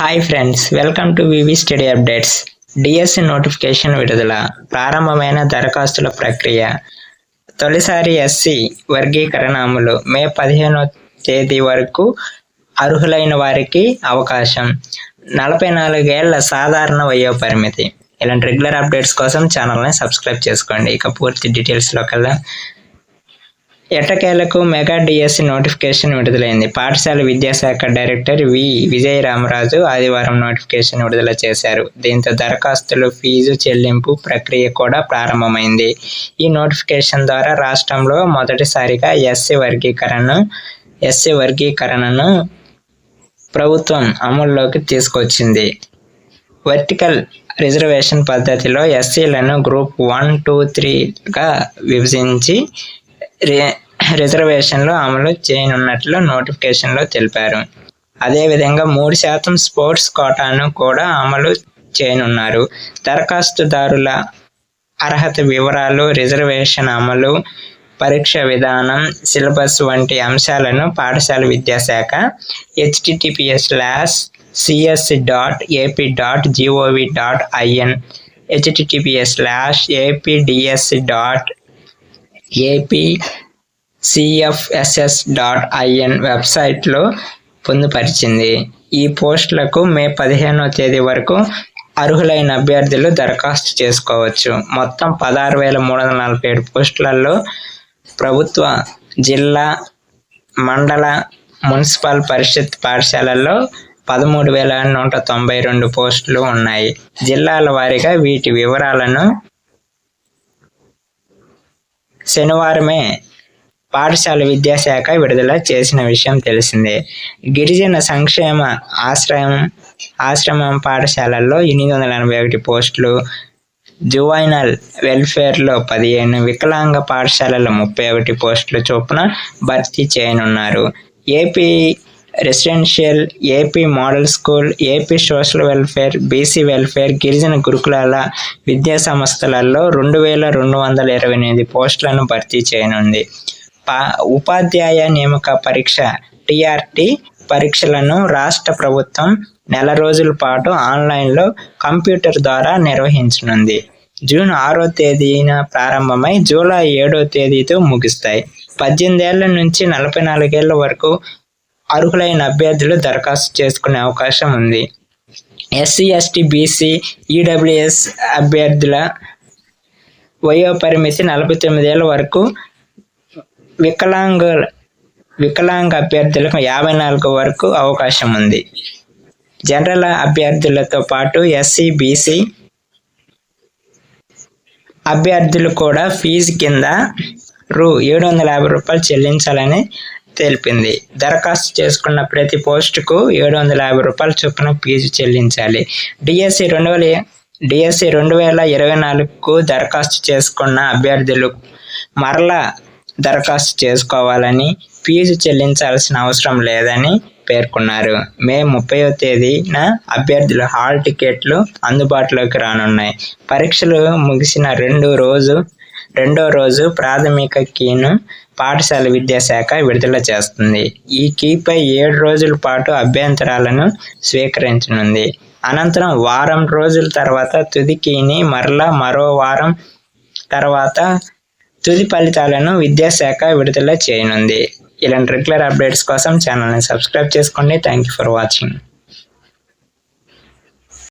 Hi friends, welcome to VV study updates. DSC notification విడుదల, ప్రారంభమైన దరఖాస్తుల ప్రక్రియ. తొలిసారి ఎస్సీ వర్గీకరణ అమలు. మే 15వ తేదీ వరకు అర్హులైన వారికి అవకాశం. 44 ఏళ్ల సాధారణ వయోపరిమితి. ఇలాంటి రెగ్యులర్ అప్డేట్స్ కోసం ఛానల్ని సబ్స్క్రైబ్ చేసుకోండి. ఇక పూర్తి డీటెయిల్స్లోకి వెళ్దాం. ఎట్టకేలకు మెగా డిఎస్సి నోటిఫికేషన్ విడుదలైంది. పాఠశాల విద్యాశాఖ డైరెక్టర్ వి విజయరామరాజు ఆదివారం నోటిఫికేషన్ విడుదల చేశారు. దీంతో దరఖాస్తులు, ఫీజు చెల్లింపు ప్రక్రియ కూడా ప్రారంభమైంది. ఈ నోటిఫికేషన్ ద్వారా రాష్ట్రంలో మొదటిసారిగా ఎస్సీ వర్గీకరణను ప్రభుత్వం అమల్లోకి తీసుకొచ్చింది. వర్టికల్ రిజర్వేషన్ పద్ధతిలో ఎస్సీలను గ్రూప్ 1, 2, 3గా విభజించి రిజర్వేషన్లు అమలు చేయనున్నట్లు నోటిఫికేషన్లో తెలిపారు. అదేవిధంగా 3% స్పోర్ట్స్ కోటాను కూడా అమలు చేయనున్నారు. దరఖాస్తుదారుల అర్హత వివరాలు, రిజర్వేషన్ అమలు, పరీక్ష విధానం, సిలబస్ వంటి అంశాలను పాఠశాల విద్యాశాఖ https://cs.ap.gov.in, https://apdss.apcfss.in వెబ్సైట్లో పొందుపరిచింది. ఈ పోస్టులకు మే 15వ తేదీ వరకు అర్హులైన అభ్యర్థులు దరఖాస్తు చేసుకోవచ్చు. మొత్తం 16,347 పోస్టులలో ప్రభుత్వ, జిల్లా, మండల, మున్సిపల్ పరిషత్ పాఠశాలల్లో 13,192 పోస్టులు ఉన్నాయి. జిల్లాల వారీగా వీటి వివరాలను శనివారమే పాఠశాల విద్యాశాఖ విడుదల చేసిన విషయం తెలిసిందే. గిరిజన సంక్షేమ ఆశ్రమం పాఠశాలల్లో 881 పోస్టులు, జువైనల్ వెల్ఫేర్లో 15, వికలాంగ పాఠశాలలో 31 పోస్టుల చొప్పున భర్తీ చేయనున్నారు. AP residential, AP model school, AP social welfare, BC welfare, గిరిజన గురుకులాల విద్యా సంస్థలలో 2,228 పోస్టులను భర్తీ చేయనుంది. ఉపాధ్యాయ నియామక పరీక్ష టీఆర్టీ పరీక్షలను రాష్ట్ర ప్రభుత్వం నెల రోజుల పాటు ఆన్లైన్లో కంప్యూటర్ ద్వారా నిర్వహించనుంది. జూన్ 6వ తేదీన ప్రారంభమై జూలై 7వ తేదీతో ముగుస్తాయి. 18 ఏళ్ల నుంచి 44 ఏళ్ల వరకు అర్హులైన అభ్యర్థులు దరఖాస్తు చేసుకునే అవకాశం ఉంది. ఎస్సీ, ఎస్టీ, బీసీ, ఈడబ్ల్యూఎస్ అభ్యర్థుల వయోపరిమితి 49 ఏళ్ల వరకు, వికలాంగ అభ్యర్థులకు 54 వరకు అవకాశం ఉంది. జనరల్ అభ్యర్థులతో పాటు ఎస్సీ, బీసీ అభ్యర్థులు కూడా ఫీజు కింద రూ. 750 చెల్లించాలని తెలిపింది. దరఖాస్తు చేసుకున్న ప్రతి పోస్టుకు రూ. 750 చొప్పున ఫీజు చెల్లించాలి. డిఎస్సి 2024కు దరఖాస్తు చేసుకున్న అభ్యర్థులు మరలా దరఖాస్తు చేసుకోవాలని, ఫీజు చెల్లించాల్సిన అవసరం లేదని పేర్కొన్నారు. మే 30వ తేదీన అభ్యర్థుల హాల్ టికెట్లు అందుబాటులోకి రానున్నాయి. పరీక్షలు ముగిసిన రెండో రోజు ప్రాథమిక కీను పాఠశాల విద్యాశాఖ విడుదల చేస్తుంది. ఈ కీపై 7 రోజుల పాటు అభ్యంతరాలను స్వీకరించనుంది. అనంతరం వారం రోజుల తర్వాత తుది కీని, మరో వారం తర్వాత తుది ఫలితాలను విద్యాశాఖ విడుదల చేయనుంది. ఇలాంటి రెగ్యులర్ అప్డేట్స్ కోసం ఛానల్ని సబ్స్క్రైబ్ చేసుకోండి. Thank you for watching.